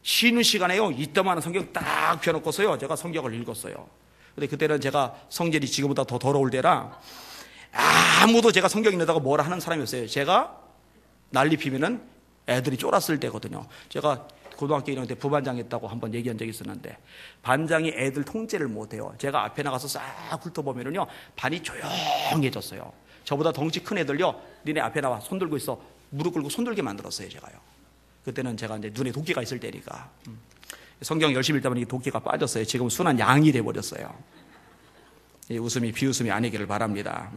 S1: 쉬는 시간에요, 이따만한 성경 딱 펴놓고서요, 제가 성경을 읽었어요. 근데 그때는 제가 성질이 지금보다 더 더러울 때라 아무도 제가 성경 읽는다고 뭐라 하는 사람이 없어요. 제가 난리 피면은 애들이 쫄았을 때거든요. 제가 고등학교 1학년 때 부반장했다고 한번 얘기한 적이 있었는데, 반장이 애들 통제를 못해요. 제가 앞에 나가서 싹 훑어보면은요, 반이 조용해졌어요. 저보다 덩치 큰 애들요, 니네 앞에 나와 손 들고 있어, 무릎 꿇고 손 들게 만들었어요, 제가요. 그때는 제가 이제 눈에 도끼가 있을 때니까. 성경 열심히 읽다 보니 도끼가 빠졌어요. 지금 순한 양이 돼버렸어요. 이 웃음이 비웃음이 아니기를 바랍니다.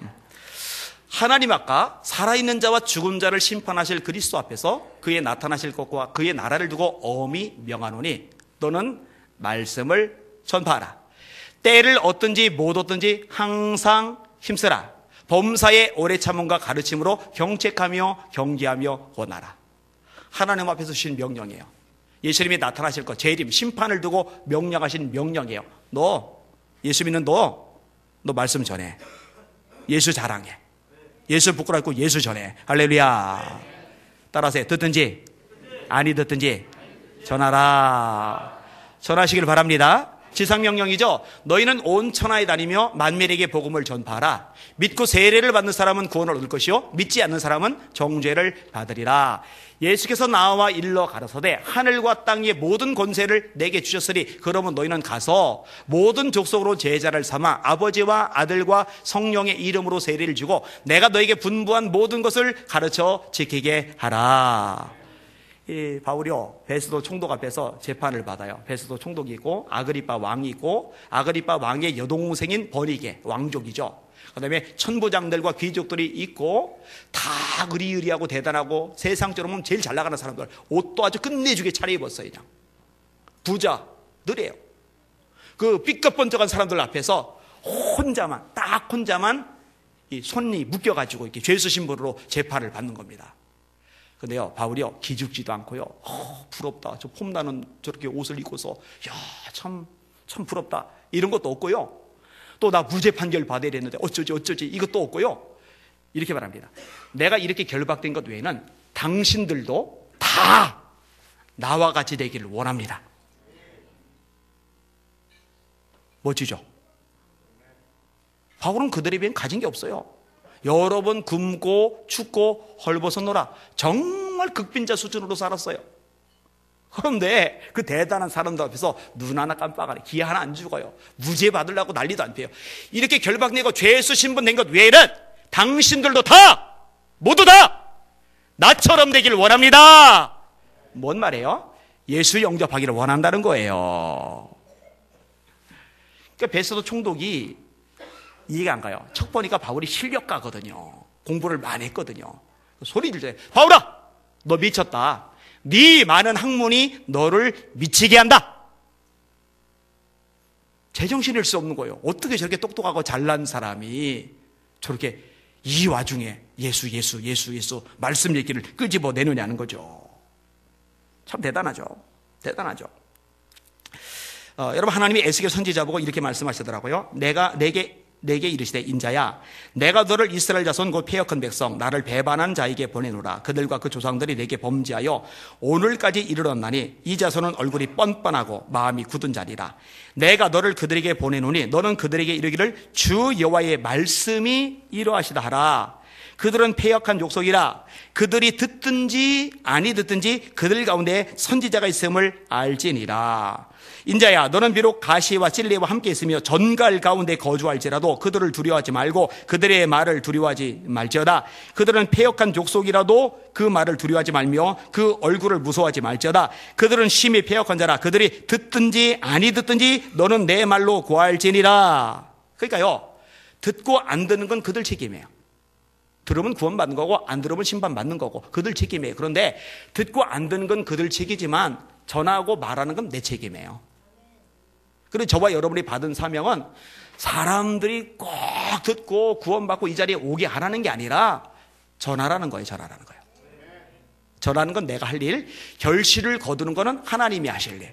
S1: 하나님 아까 살아있는 자와 죽은 자를 심판하실 그리스도 앞에서 그의 나타나실 것과 그의 나라를 두고 엄히 명하노니 너는 말씀을 전파하라. 때를 얻든지 못 얻든지 항상 힘쓰라. 범사의 오래 참음과 가르침으로 경책하며 경계하며 원하라. 하나님 앞에서 주신 명령이에요. 예수님이 나타나실 것, 재림, 심판을 두고 명령하신 명령이에요. 너 예수 믿는 너 말씀 전해. 예수 자랑해. 예수 부끄럽고 예수 전해. 할렐루야. 따라하세요. 듣든지 아니 듣든지 전하라. 전하시길 바랍니다. 지상명령이죠. 너희는 온 천하에 다니며 만민에게 복음을 전파하라. 믿고 세례를 받는 사람은 구원을 얻을 것이요 믿지 않는 사람은 정죄를 받으리라. 예수께서 나와 일러 가라사대 하늘과 땅의 모든 권세를 내게 주셨으니 그러면 너희는 가서 모든 족속으로 제자를 삼아 아버지와 아들과 성령의 이름으로 세례를 주고 내가 너에게 분부한 모든 것을 가르쳐 지키게 하라. 이 바울이요, 베스도 총독 앞에서 재판을 받아요. 베스도 총독이 있고 아그리빠 왕이 있고, 아그리빠 왕의 여동생인 버니게 왕족이죠. 그 다음에 천부장들과 귀족들이 있고, 다 의리의리하고 대단하고 세상적으로 보면 제일 잘 나가는 사람들, 옷도 아주 끝내주게 차려입었어요. 그냥 부자들이에요. 그 삐까뻔쩍한 사람들 앞에서 딱 혼자만 이 손이 묶여가지고 이렇게 죄수 신분으로 재판을 받는 겁니다. 근데요, 바울이요, 기죽지도 않고요, 부럽다. 저 폼나는 저렇게 옷을 입고서, 야, 참 부럽다. 이런 것도 없고요. 또 나 무죄 판결 받아야 되는데 어쩌지 이것도 없고요. 이렇게 말합니다. 내가 이렇게 결박된 것 외에는 당신들도 다 나와 같이 되기를 원합니다. 멋지죠? 바울은 그들에 비해 가진 게 없어요. 여러 번 굶고 춥고 헐벗어노라. 정말 극빈자 수준으로 살았어요. 그런데 그 대단한 사람들 앞에서 눈 하나 깜빡하네, 기 하나 안 죽어요. 무죄 받으려고 난리도 안 펴요. 이렇게 결박내고 죄수 신분된 것 외에는 당신들도 다 모두 다 나처럼 되기를 원합니다. 뭔 말이에요? 예수 영접하기를 원한다는 거예요. 그러니까 베스도 총독이 이해가 안 가요. 척 보니까 바울이 실력가거든요. 공부를 많이 했거든요. 소리 질러요. 바울아, 너 미쳤다. 네 많은 학문이 너를 미치게 한다. 제정신일 수 없는 거예요. 어떻게 저렇게 똑똑하고 잘난 사람이 저렇게 이 와중에 예수 말씀 얘기를 끄집어 내느냐는 거죠. 참 대단하죠. 여러분, 하나님이 에스겔 선지자 보고 이렇게 말씀하시더라고요. 내게 이르시되 인자야, 내가 너를 이스라엘 자손 곧 패역한 백성 나를 배반한 자에게 보내노라. 그들과 그 조상들이 내게 범죄하여 오늘까지 이르렀나니 이 자손은 얼굴이 뻔뻔하고 마음이 굳은 자리라. 내가 너를 그들에게 보내노니 너는 그들에게 이르기를 주 여호와의 말씀이 이러하시다 하라. 그들은 패역한 족속이라. 그들이 듣든지 아니 듣든지 그들 가운데 선지자가 있음을 알지니라. 인자야, 너는 비록 가시와 찔레와 함께 있으며 전갈 가운데 거주할지라도 그들을 두려워하지 말고 그들의 말을 두려워하지 말지어다. 그들은 패역한 족속이라도 그 말을 두려워하지 말며 그 얼굴을 무서워하지 말지어다. 그들은 심히 패역한 자라. 그들이 듣든지 아니 듣든지 너는 내 말로 고할지니라. 그러니까요, 듣고 안 듣는 건 그들 책임이에요. 들으면 구원받는 거고 안 들으면 심판받는 거고 그들 책임이에요. 그런데 듣고 안 듣는 건 그들 책임이지만 전하고 말하는 건 내 책임이에요. 그리고 저와 여러분이 받은 사명은 사람들이 꼭 듣고 구원받고 이 자리에 오게 하라는 게 아니라 전하라는 거예요. 전하는 건 내가 할 일, 결실을 거두는 거는 하나님이 하실 일.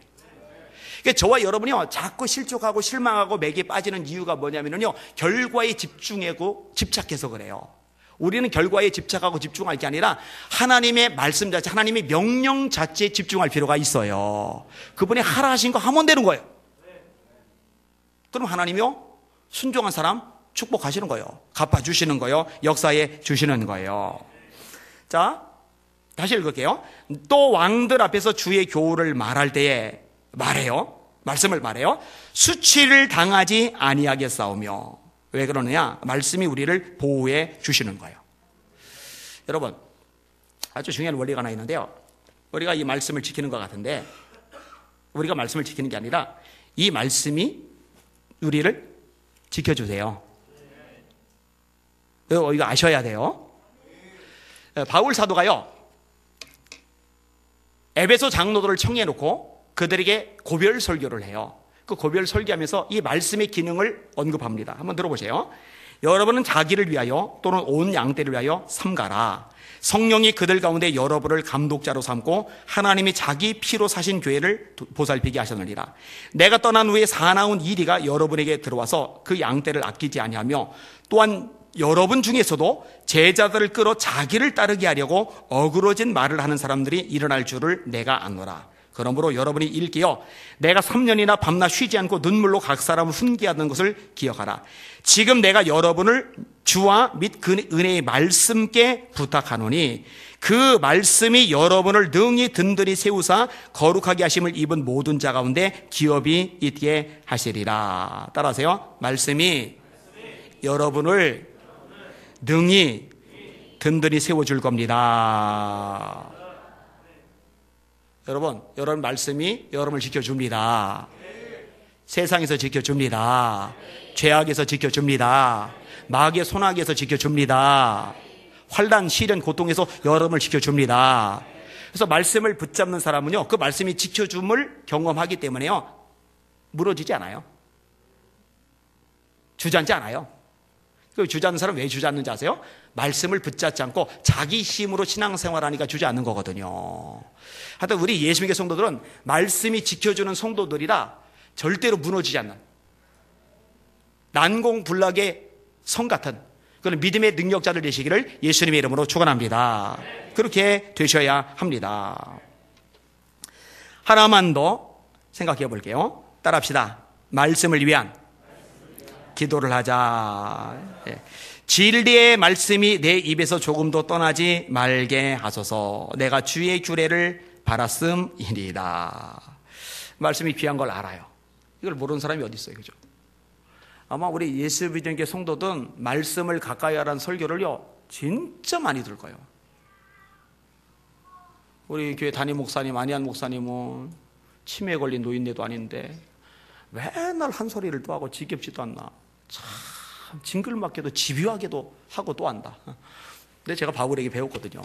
S1: 그러니까 저와 여러분이요, 자꾸 실족하고 실망하고 맥에 빠지는 이유가 뭐냐면요, 결과에 집착해서 그래요. 우리는 결과에 집착하고 집중할 게 아니라 하나님의 말씀 자체, 하나님의 명령 자체에 집중할 필요가 있어요. 그분이 하라 하신 거 하면 되는 거예요. 그럼 하나님이요, 순종한 사람 축복하시는 거예요. 갚아주시는 거예요. 역사해 주시는 거예요. 자, 다시 읽을게요. 또 왕들 앞에서 주의 교훈을 말할 때에 말해요. 말씀을 말해요. 수치를 당하지 아니하겠사오며. 왜 그러느냐? 말씀이 우리를 보호해 주시는 거예요. 여러분, 아주 중요한 원리가 하나 있는데요. 우리가 이 말씀을 지키는 것 같은데, 우리가 말씀을 지키는 게 아니라 이 말씀이 우리를 지켜주세요. 이거 아셔야 돼요. 바울 사도가요, 에베소 장로들을 청해놓고 그들에게 고별 설교를 해요. 그 고별 설교하면서 이 말씀의 기능을 언급합니다. 한번 들어보세요. 여러분은 자기를 위하여 또는 온 양떼를 위하여 삼가라. 성령이 그들 가운데 여러분을 감독자로 삼고 하나님이 자기 피로 사신 교회를 보살피게 하셨느니라. 내가 떠난 후에 사나운 이리가 여러분에게 들어와서 그 양떼를 아끼지 아니하며 또한 여러분 중에서도 제자들을 끌어 자기를 따르게 하려고 어그러진 말을 하는 사람들이 일어날 줄을 내가 아노라. 그러므로 여러분이 일깨어 내가 3년이나 밤낮 쉬지 않고 눈물로 각 사람을 훈계하는 것을 기억하라. 지금 내가 여러분을 주와 및 그 은혜의 말씀께 부탁하노니 그 말씀이 여러분을 능히 든든히 세우사 거룩하게 하심을 입은 모든 자 가운데 기업이 있게 하시리라. 따라하세요. 말씀이 여러분을 능히 든든히 세워줄 겁니다. 여러분 말씀이 여러분을 지켜줍니다. 세상에서 지켜줍니다. 죄악에서 지켜줍니다. 마귀의 손아귀에서 지켜줍니다. 환난, 시련, 고통에서 여러분을 지켜줍니다. 그래서 말씀을 붙잡는 사람은요, 그 말씀이 지켜줌을 경험하기 때문에요, 무너지지 않아요. 주저앉지 않아요. 그 주저앉는 사람 왜 주저앉는지 아세요? 말씀을 붙잡지 않고 자기 힘으로 신앙생활하니까 주저앉는 거거든요. 하여튼 우리 예수님의 성도들은 말씀이 지켜주는 성도들이라 절대로 무너지지 않는 난공불락의 성 같은 그런 믿음의 능력자들 되시기를 예수님의 이름으로 축원합니다. 그렇게 되셔야 합니다. 하나만 더 생각해 볼게요. 따라합시다. 말씀을 위한 기도를 하자. 진리의 말씀이 내 입에서 조금도 떠나지 말게 하소서. 내가 주의 규례를 바랐음이니이다. 말씀이 귀한 걸 알아요. 이걸 모르는 사람이 어디 있어요, 그죠? 아마 우리 예수 믿음교회 성도들은 말씀을 가까이 하라는 설교를요, 진짜 많이 들을 거예요. 우리 교회 담임 목사님, 안희한 목사님은 치매에 걸린 노인네도 아닌데 맨날 한 소리를 또 하고 지겹지도 않나. 참 징글맞게도 집요하게도 하고 또 한다. 근데 제가 바울에게 배웠거든요.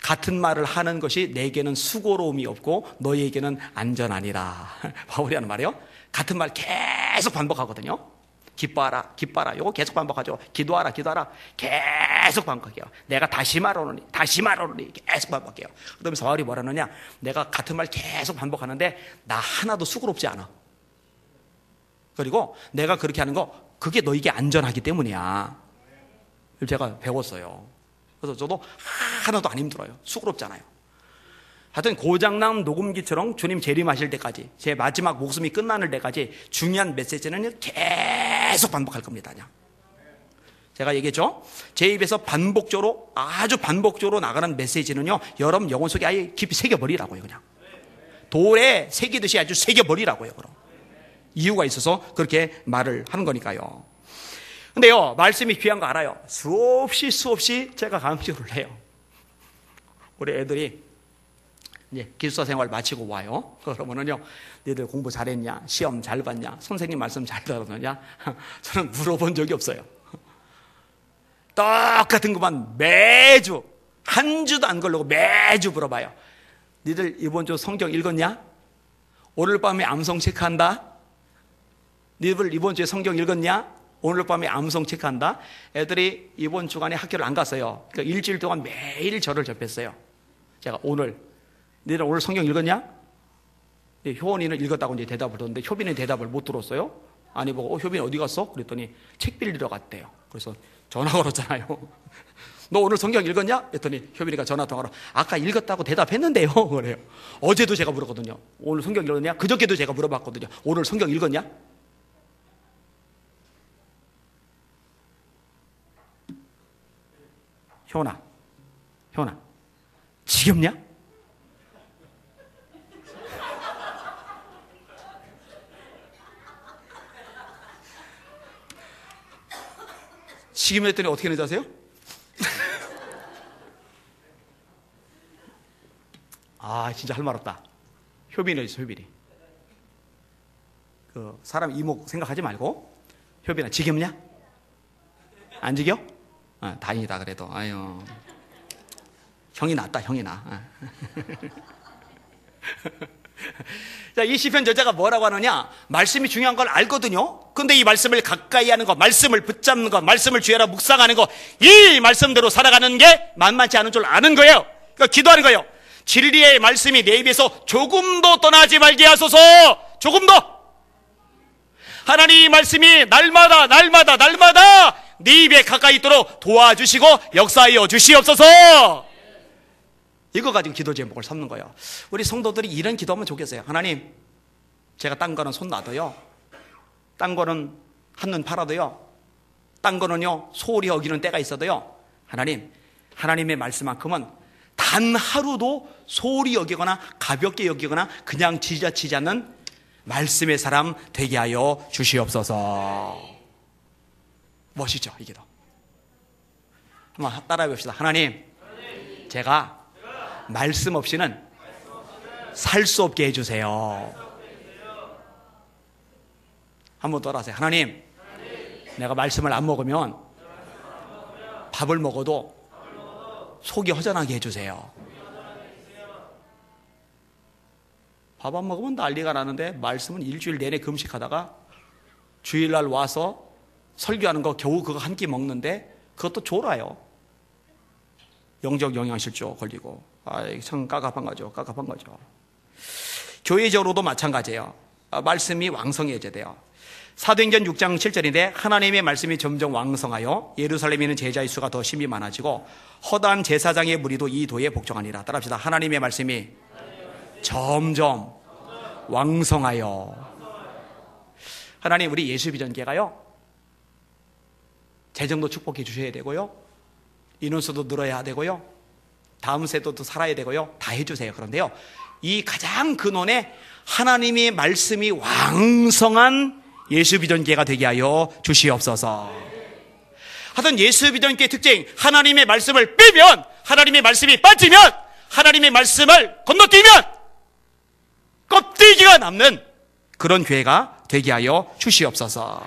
S1: 같은 말을 하는 것이 내게는 수고로움이 없고 너희에게는 안전하니라. 바울이 하는 말이요, 같은 말 계속 반복하거든요. 기뻐하라, 기뻐하라. 요거 계속 반복하죠. 기도하라, 기도하라. 계속 반복해요. 내가 다시 말하노니, 다시 말하노니. 계속 반복해요. 그러면서 바울이 뭐라느냐, 내가 같은 말 계속 반복하는데 나 하나도 수고롭지 않아. 그리고 내가 그렇게 하는 거, 그게 너에게 안전하기 때문이야. 제가 배웠어요. 그래서 저도 하나도 안 힘들어요. 수고롭잖아요. 하여튼 고장난 녹음기처럼 주님 재림하실 때까지, 제 마지막 목숨이 끝나는 데까지 중요한 메시지는 계속 반복할 겁니다. 그냥. 제가 얘기했죠. 제 입에서 반복적으로, 아주 반복적으로 나가는 메시지는요, 여러분 영혼 속에 아예 깊이 새겨버리라고요. 그냥 돌에 새기듯이 아주 새겨버리라고요. 그럼 이유가 있어서 그렇게 말을 하는 거니까요. 근데요, 말씀이 귀한 거 알아요. 수없이 제가 강조를 해요. 우리 애들이 이제 기숙사 생활 마치고 와요. 그러면은요, 너희들 공부 잘했냐? 시험 잘 봤냐? 선생님 말씀 잘 들었느냐? 저는 물어본 적이 없어요. 똑같은 것만 매주, 한 주도 안 걸르고 매주 물어봐요. 너희들 이번 주 성경 읽었냐? 오늘 밤에 암송 체크한다? 너희들 이번 주에 성경 읽었냐? 오늘 밤에 암송 체크한다? 애들이 이번 주간에 학교를 안 갔어요. 그러니까 일주일 동안 매일 저를 접했어요. 제가 너희들 오늘 성경 읽었냐? 효원이는 읽었다고 이제 대답을 했는데 효빈은 대답을 못 들었어요. 아니 보고 효빈이 어디 갔어? 그랬더니 책 빌리러 갔대요. 그래서 전화 걸었잖아요. 너 오늘 성경 읽었냐? 했더니 효빈이가 전화통화로 아까 읽었다고 대답했는데요. 그래요. 어제도 제가 물었거든요. 오늘 성경 읽었냐? 그저께도 제가 물어봤거든요. 오늘 성경 읽었냐? 효나 지겹냐? 지금 했더니 어떻게 되는지 아세요? 아, 진짜 할 말 없다. 효빈이 있어, 효빈이. 그 사람 이목 생각하지 말고, 효빈아, 지겹냐? 안 지겨? 다행이다, 그래도. 아유. 형이 낫다, 형이 나. 자, 이 시편 저자가 뭐라고 하느냐? 말씀이 중요한 걸 알거든요. 근데 이 말씀을 가까이 하는 것, 말씀을 붙잡는 것, 말씀을 주야라 묵상하는 것, 이 말씀대로 살아가는 게 만만치 않은 줄 아는 거예요. 그러니까 기도하는 거예요. 진리의 말씀이 내 입에서 조금도 떠나지 말게 하소서. 조금도. 하나님의 말씀이 날마다 네 입에 가까이 있도록 도와주시고 역사하여 주시옵소서. 이거 가지고 기도 제목을 삼는 거예요. 우리 성도들이 이런 기도하면 좋겠어요. 하나님, 제가 딴 거는 손 놔둬요. 딴 거는 한눈 팔아도요. 딴 거는요, 소홀히 여기는 때가 있어도요. 하나님, 하나님의 말씀만큼은 단 하루도 소홀히 여기거나 가볍게 여기거나 그냥 지자치지 않는 말씀의 사람 되게 하여 주시옵소서. 멋있죠, 이 기도. 한번 따라해 봅시다. 하나님, 제가 말씀 없이는 살 수 없게 해주세요. 한번 더 하세요. 하나님, 내가 말씀을 안 먹으면 밥을 먹어도 속이 허전하게 해주세요. 밥 안 먹으면 난리가 나는데 말씀은 일주일 내내 금식하다가 주일날 와서 설교하는 거 겨우 그거 한 끼 먹는데 그것도 졸아요. 영적 영양실조 걸리고. 참 깝깝한 거죠. 교회적으로도 마찬가지예요. 말씀이 왕성해져야 돼요. 사도행전 6장 7절인데 하나님의 말씀이 점점 왕성하여 예루살렘에 있는 제자의 수가 더 심히 많아지고 허다한 제사장의 무리도 이 도에 복종하니라. 따라합시다. 하나님의 말씀이 점점 왕성하여. 하나님, 우리 예수비전교회가요, 재정도 축복해 주셔야 되고요, 인원수도 늘어야 되고요, 다음 세대도 살아야 되고요, 다 해주세요. 그런데요, 이 가장 근원에 하나님의 말씀이 왕성한 예수비전교회가 되게 하여 주시옵소서. 하여튼 예수비전교회의 특징, 하나님의 말씀을 빼면, 하나님의 말씀이 빠지면, 하나님의 말씀을 건너뛰면 껍데기가 남는 그런 교회가 되게 하여 주시옵소서.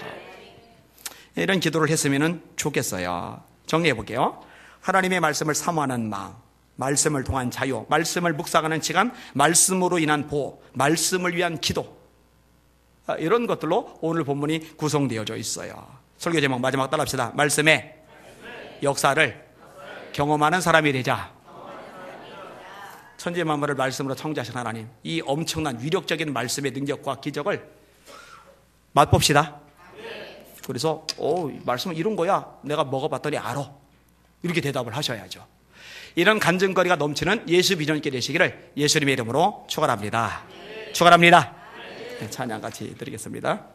S1: 이런 기도를 했으면 좋겠어요. 정리해 볼게요. 하나님의 말씀을 사모하는 마음, 말씀을 통한 자유, 말씀을 묵상하는 시간, 말씀으로 인한 보호, 말씀을 위한 기도, 이런 것들로 오늘 본문이 구성되어져 있어요. 설교 제목 마지막 따라합시다. 말씀의 역사를 경험하는 사람이 되자. 천지만물을 말씀으로 창조하신 하나님, 이 엄청난 위력적인 말씀의 능력과 기적을 맛봅시다. 그래서 말씀은 이런 거야, 내가 먹어봤더니 알아, 이렇게 대답을 하셔야죠. 이런 간증거리가 넘치는 예수비전교회 되시기를 예수님의 이름으로 축원합니다. 축원합니다. 찬양 같이 드리겠습니다.